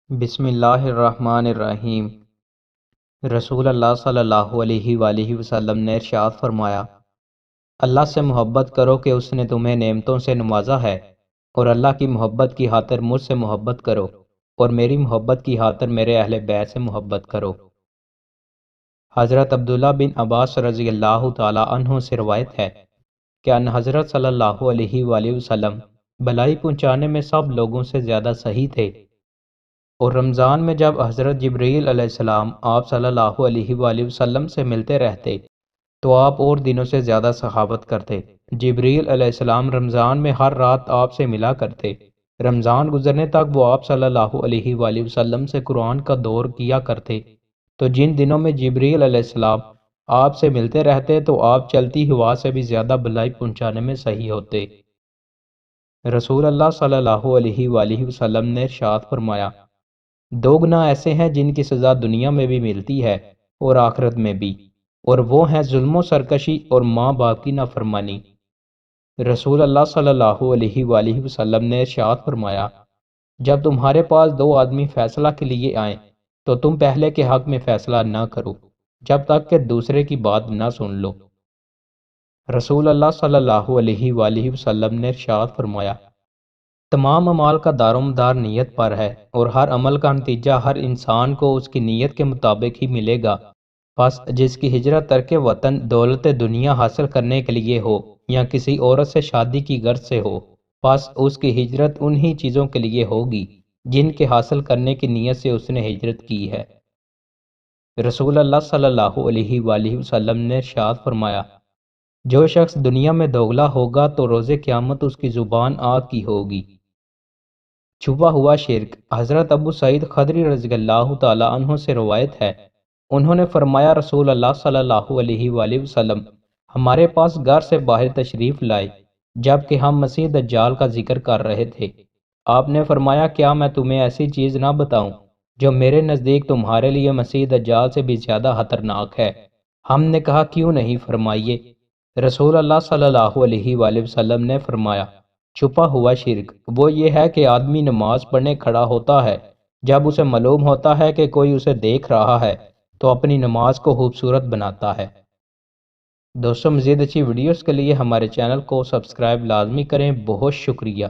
بسم اللہ الرحمن الرحیم۔ رسول اللہ صلی اللہ علیہ وآلہ وسلم نے ارشاد فرمایا، اللہ سے محبت کرو کہ اس نے تمہیں نعمتوں سے نوازا ہے، اور اللہ کی محبت کی خاطر مجھ سے محبت کرو، اور میری محبت کی خاطر میرے اہل بیت سے محبت کرو۔ حضرت عبداللہ بن عباس رضی اللہ تعالی عنہ سے روایت ہے کہ ان حضرت صلی اللہ علیہ وآلہ وسلم بھلائی پہنچانے میں سب لوگوں سے زیادہ صحیح تھے، اور رمضان میں جب حضرت جبرائیل علیہ السلام آپ صلی اللہ علیہ وآلہ وسلم سے ملتے رہتے تو آپ اور دنوں سے زیادہ سخاوت کرتے۔ جبرائیل علیہ السلام رمضان میں ہر رات آپ سے ملا کرتے۔ رمضان گزرنے تک وہ آپ صلی اللہ علیہ وآلہ وسلم سے قرآن کا دور کیا کرتے، تو جن دنوں میں جبرائیل علیہ السلام آپ سے ملتے رہتے تو آپ چلتی ہوا سے بھی زیادہ بھلائی پہنچانے میں صحیح ہوتے۔ رسول اللہ صلی اللہ علیہ وآلہ وسلم نے ارشاد فرمایا، دو گناہ ایسے ہیں جن کی سزا دنیا میں بھی ملتی ہے اور آخرت میں بھی، اور وہ ہیں ظلم و سرکشی اور ماں باپ کی نافرمانی۔ رسول اللہ صلی اللہ علیہ وآلہ وسلم نے ارشاد فرمایا، جب تمہارے پاس دو آدمی فیصلہ کے لیے آئیں تو تم پہلے کے حق میں فیصلہ نہ کرو جب تک کہ دوسرے کی بات نہ سن لو۔ رسول اللہ صلی اللہ علیہ وآلہ وسلم نے ارشاد فرمایا، تمام اعمال کا دار و مدار نیت پر ہے، اور ہر عمل کا نتیجہ ہر انسان کو اس کی نیت کے مطابق ہی ملے گا۔ پس جس کی ہجرت ترک وطن دولت دنیا حاصل کرنے کے لیے ہو یا کسی عورت سے شادی کی غرض سے ہو، پس اس کی ہجرت انہی چیزوں کے لیے ہوگی جن کے حاصل کرنے کی نیت سے اس نے ہجرت کی ہے۔ رسول اللہ صلی اللہ علیہ وآلہ وسلم نے ارشاد فرمایا، جو شخص دنیا میں دوگلا ہوگا تو روز قیامت اس کی زبان آگ کی ہوگی۔ چھپا ہوا شرک۔ حضرت ابو سعید خدری رضی اللہ تعالی عنہ سے روایت ہے، انہوں نے فرمایا، رسول اللہ صلی اللہ علیہ وآلہ وسلم ہمارے پاس گھر سے باہر تشریف لائے جبکہ ہم مسیح دجال کا ذکر کر رہے تھے۔ آپ نے فرمایا، کیا میں تمہیں ایسی چیز نہ بتاؤں جو میرے نزدیک تمہارے لیے مسیح دجال سے بھی زیادہ خطرناک ہے؟ ہم نے کہا، کیوں نہیں؟ فرمائیے۔ رسول اللہ صلی اللہ علیہ وآلہ وسلم نے فرمایا، چھپا ہوا شرک وہ یہ ہے کہ آدمی نماز پڑھنے کھڑا ہوتا ہے، جب اسے معلوم ہوتا ہے کہ کوئی اسے دیکھ رہا ہے تو اپنی نماز کو خوبصورت بناتا ہے۔ دوستوں، مزید اچھی ویڈیوز کے لیے ہمارے چینل کو سبسکرائب لازمی کریں۔ بہت شکریہ۔